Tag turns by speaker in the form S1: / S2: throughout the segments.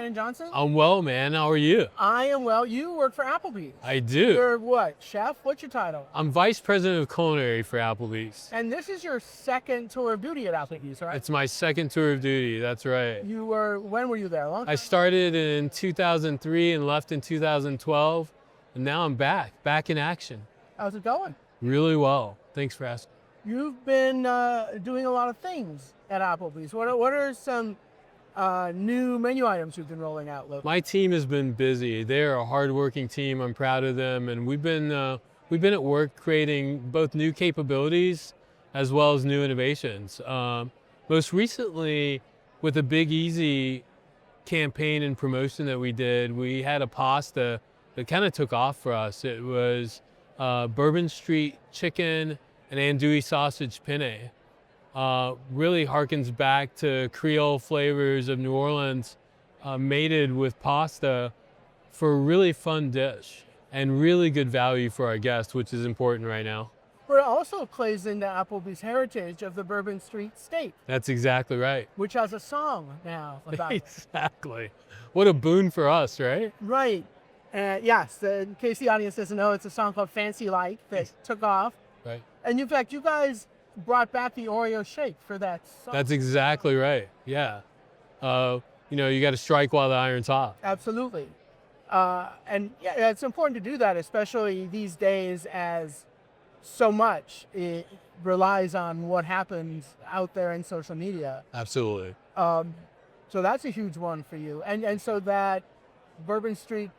S1: Shannon Johnson?
S2: I'm well, man. How are you?
S1: I am well. You work for Applebee.
S2: I do.
S1: You're what? Chef? What's your title?
S2: I'm vice president of culinary for Applebee's.
S1: And this is your second tour of duty at Applebee's, right?
S2: It's my second tour of duty. That's right.
S1: When were you there? A long time?
S2: I started in 2003 and left in 2012, and now I'm back in action.
S1: How's it going?
S2: Really well. Thanks for asking.
S1: You've been doing a lot of things at Applebee's. What are some new menu items you've been rolling out lately?
S2: My team has been busy. They're a hardworking team. I'm proud of them, and we've been at work creating both new capabilities as well as new innovations. Most recently, with the Big Easy campaign and promotion that we did, we had a pasta that kind of took off for us. It was Bourbon Street chicken and andouille sausage penne. Really harkens back to Creole flavors of New Orleans, mated with pasta for a really fun dish and really good value for our guests, which is important right now.
S1: But it also plays into Applebee's heritage of the Bourbon Street steak.
S2: That's exactly right.
S1: Which has a song now about it.
S2: Exactly. What a boon for us, right?
S1: Right. Yes, in case the audience doesn't know, it's a song called Fancy Like that took off.
S2: Right.
S1: And in fact, you guys brought back the Oreo shake for that song.
S2: That's exactly right. Yeah. You got to strike while the iron's hot.
S1: Absolutely. And yeah, it's important to do that, especially these days as so much it relies on what happens out there in social media.
S2: Absolutely.
S1: So that's a huge one for you. And so that Bourbon Street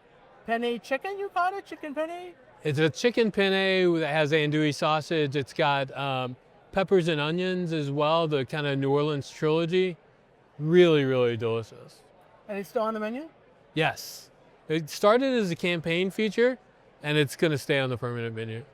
S1: penne chicken, you call it? Chicken penne?
S2: It's a chicken penne that has andouille sausage. It's got peppers and onions as well, the kind of New Orleans trilogy. Really, really delicious.
S1: And it's still on the menu?
S2: Yes. It started as a campaign feature, and it's going to stay on the permanent menu.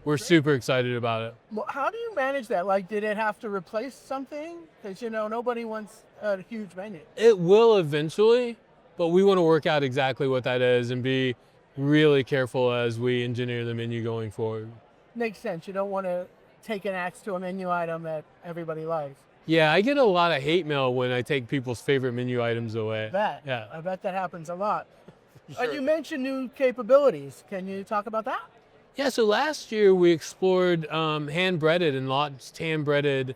S2: We're super excited about it.
S1: Well, how do you manage that? Like, did it have to replace something? Because, nobody wants a huge menu.
S2: It will eventually, but we want to work out exactly what that is and be really careful as we engineer the menu going forward.
S1: Makes sense. You don't want to take an axe to a menu item that everybody likes.
S2: Yeah, I get a lot of hate mail when I take people's favorite menu items away.
S1: I bet that happens a lot.
S2: Sure.
S1: You mentioned new capabilities. Can you talk about that?
S2: Yeah, so last year we explored hand-breaded and launched hand-breaded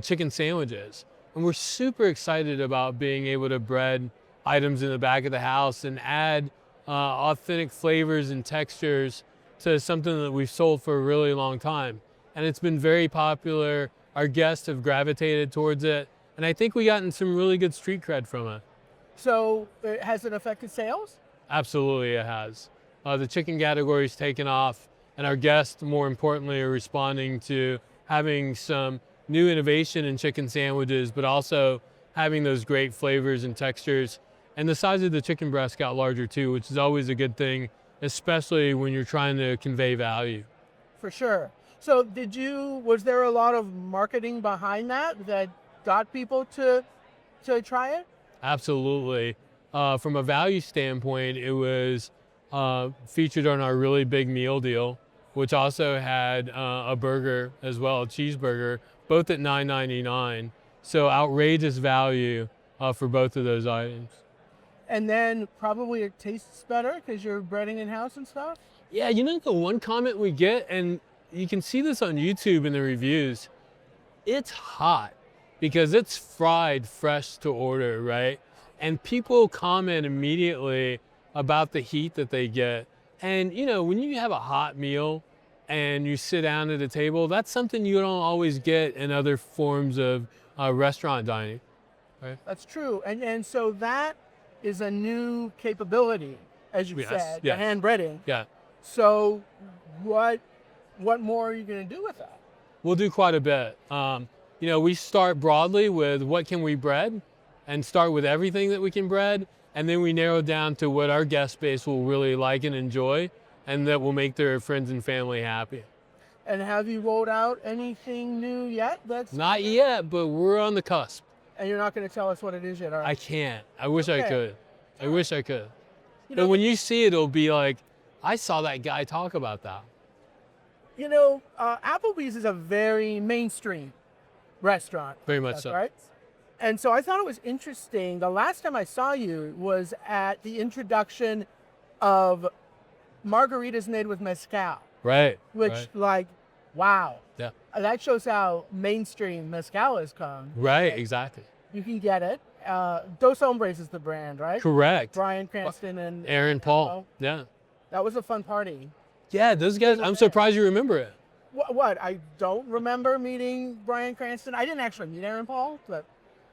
S2: chicken sandwiches. And we're super excited about being able to bread items in the back of the house and add authentic flavors and textures to something that we've sold for a really long time. And it's been very popular. Our guests have gravitated towards it. And I think we gotten some really good street cred from it.
S1: So has it affected sales?
S2: Absolutely, it has. The chicken category's taken off, and our guests, more importantly, are responding to having some new innovation in chicken sandwiches, but also having those great flavors and textures. And the size of the chicken breast got larger too, which is always a good thing, especially when you're trying to convey value.
S1: For sure. So was there a lot of marketing behind that got people to try it?
S2: Absolutely. From a value standpoint, it was featured on our really big meal deal, which also had a burger as well, a cheeseburger, both at $9.99. So outrageous value for both of those items.
S1: And then probably it tastes better because you're breading in-house and stuff?
S2: Yeah, the one comment we get, and you can see this on YouTube in the reviews, it's hot because it's fried fresh to order, right? And people comment immediately about the heat that they get. And, when you have a hot meal and you sit down at a table, that's something you don't always get in other forms of restaurant dining, right?
S1: That's true. And so that is a new capability, as you said, the hand breading.
S2: Yeah.
S1: So what more are you going to do with that?
S2: We'll do quite a bit. We start broadly with what can we bread and start with everything that we can bread. And then we narrow down to what our guest base will really like and enjoy and that will make their friends and family happy.
S1: And have you rolled out anything new yet?
S2: Not yet, but we're on the cusp.
S1: And you're not going to tell us what it is yet, are you?
S2: I can't. I wish I could. I wish I could. But when you see it, it'll be like, I saw that guy talk about that.
S1: Applebee's is a very mainstream restaurant.
S2: Very much so.
S1: Right? And so I thought it was interesting. The last time I saw you was at the introduction of margaritas made with mezcal,
S2: Right.
S1: which,
S2: Right.
S1: like, wow.
S2: Yeah.
S1: That shows how mainstream mezcal has come.
S2: Right. Exactly.
S1: You can get it. Dos Hombres is the brand, right?
S2: Correct.
S1: Brian Cranston and
S2: Aaron Paul. Yeah.
S1: that was a fun party.
S2: Yeah. Those guys. I'm surprised you remember it.
S1: What? I don't remember meeting Brian Cranston. I didn't actually meet Aaron Paul, but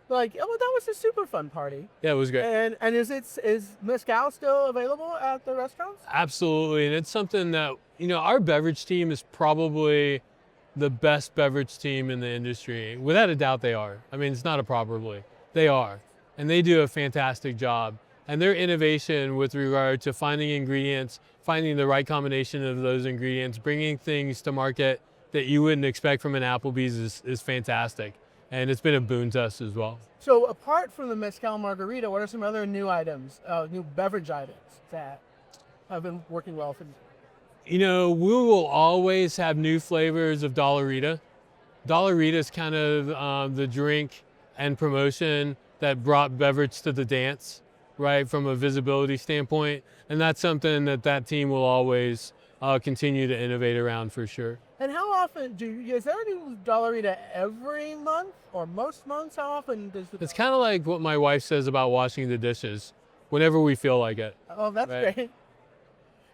S1: like, oh, that was a super fun party.
S2: Yeah, it was great.
S1: And is mezcal still available at the restaurants?
S2: Absolutely. And it's something that, our beverage team is probably the best beverage team in the industry. Without a doubt, they are. I mean, it's not a probably. They are. And they do a fantastic job. And their innovation with regard to finding ingredients, finding the right combination of those ingredients, bringing things to market that you wouldn't expect from an Applebee's is fantastic. And it's been a boon to us as well.
S1: So apart from the mezcal margarita, what are some other new items, new beverage items that have been working well for you?
S2: We will always have new flavors of Dollarita. Dollarita is kind of the drink and promotion that brought beverage to the dance, right, from a visibility standpoint. And that's something that team will always continue to innovate around for sure.
S1: And how often is there a new Dollarita every month or most months? How often does
S2: It's kind of like what my wife says about washing the dishes, whenever we feel like it.
S1: Oh, that's
S2: right?
S1: great.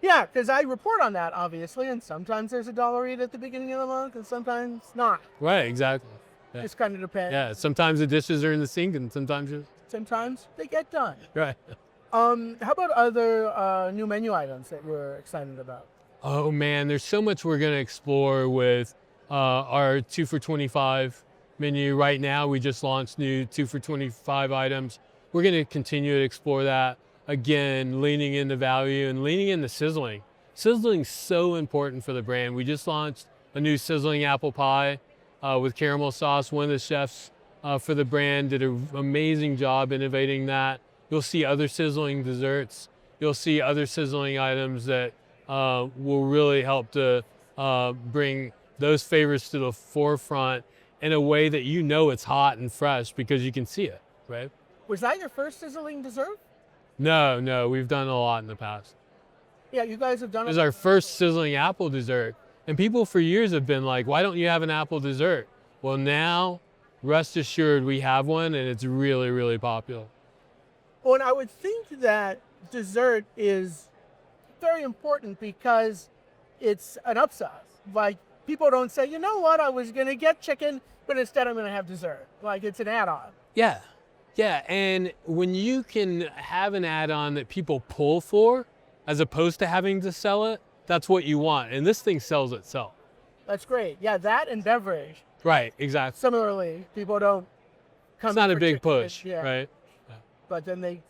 S1: Yeah, because I report on that, obviously, and sometimes there's a Dollarita at the beginning of the month and sometimes not.
S2: Right, exactly. Yeah.
S1: Just kind of depends.
S2: Yeah, sometimes the dishes are in the sink and sometimes
S1: Sometimes they get done.
S2: right.
S1: How about other new menu items that you're excited about?
S2: Oh man, there's so much we're gonna explore with our 2 for $25 menu. Right now, we just launched new 2 for $25 items. We're gonna continue to explore that. Again, leaning into value and leaning into sizzling. Sizzling's so important for the brand. We just launched a new sizzling apple pie with caramel sauce. One of the chefs for the brand did an amazing job innovating that. You'll see other sizzling desserts. You'll see other sizzling items that will really help to bring those favorites to the forefront in a way that it's hot and fresh because you can see it, right?
S1: Was that your first sizzling dessert?
S2: No, we've done a lot in the past.
S1: Yeah, you guys have done
S2: It was our first sizzling apple dessert. And people for years have been like, why don't you have an apple dessert? Well, now, rest assured, we have one and it's really, really popular.
S1: Well, and I would think that dessert is very important because it's an upsize. Like, people don't say, you know what, I was going to get chicken, but instead I'm going to have dessert. Like, it's an add-on.
S2: Yeah. Yeah. And when you can have an add-on that people pull for, as opposed to having to sell it, that's what you want. And this thing sells itself.
S1: That's great. Yeah, that and beverage.
S2: Right. Exactly.
S1: Similarly, people don't come
S2: It's not
S1: in
S2: a
S1: for
S2: big
S1: chicken,
S2: push,
S1: yeah,
S2: right?
S1: but then they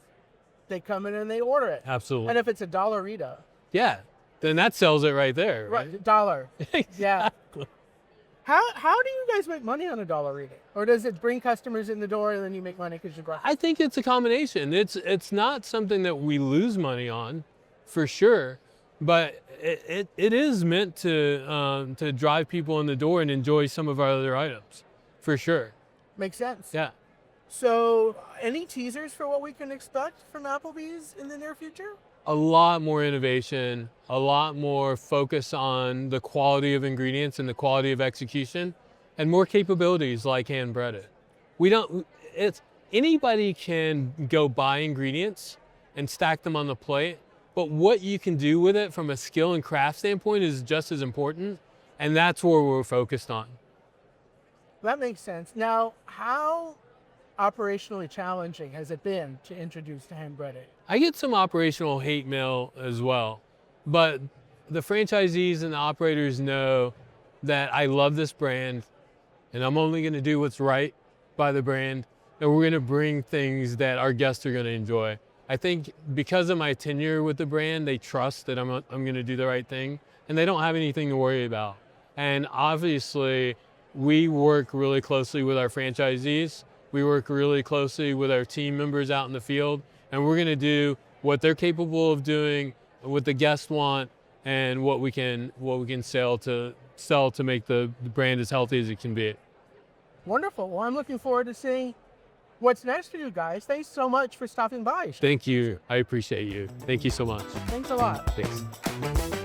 S1: come in and they order it.
S2: Absolutely.
S1: And if it's a Dollarita,
S2: Yeah. Then that sells it right there.
S1: right, dollar. Yeah.
S2: Exactly.
S1: How do you guys make money on a Dollarita? Or does it bring customers in the door and then you make money because you grow?
S2: I think it's a combination. It's not something that we lose money on, for sure, but it is meant to drive people in the door and enjoy some of our other items, for sure.
S1: Makes sense.
S2: Yeah.
S1: So, any teasers for what we can expect from Applebee's in the near future?
S2: A lot more innovation, a lot more focus on the quality of ingredients and the quality of execution, and more capabilities like hand breaded. Anybody can go buy ingredients and stack them on the plate, but what you can do with it from a skill and craft standpoint is just as important, and that's where we're focused on.
S1: That makes sense. Now, how operationally challenging has it been to introduce the hand breaded?
S2: I get some operational hate mail as well, but the franchisees and the operators know that I love this brand and I'm only going to do what's right by the brand, and we're going to bring things that our guests are going to enjoy. I think because of my tenure with the brand, they trust that I'm going to do the right thing and they don't have anything to worry about. And obviously, we work really closely with our franchisees. We work really closely with our team members out in the field, and we're going to do what they're capable of doing, what the guests want, and what we can sell to make the brand as healthy as it can be.
S1: Wonderful. Well, I'm looking forward to seeing what's next for you guys. Thanks so much for stopping by.
S2: Thank you. I appreciate you. Thank you so much.
S1: Thanks a lot.
S2: Thanks.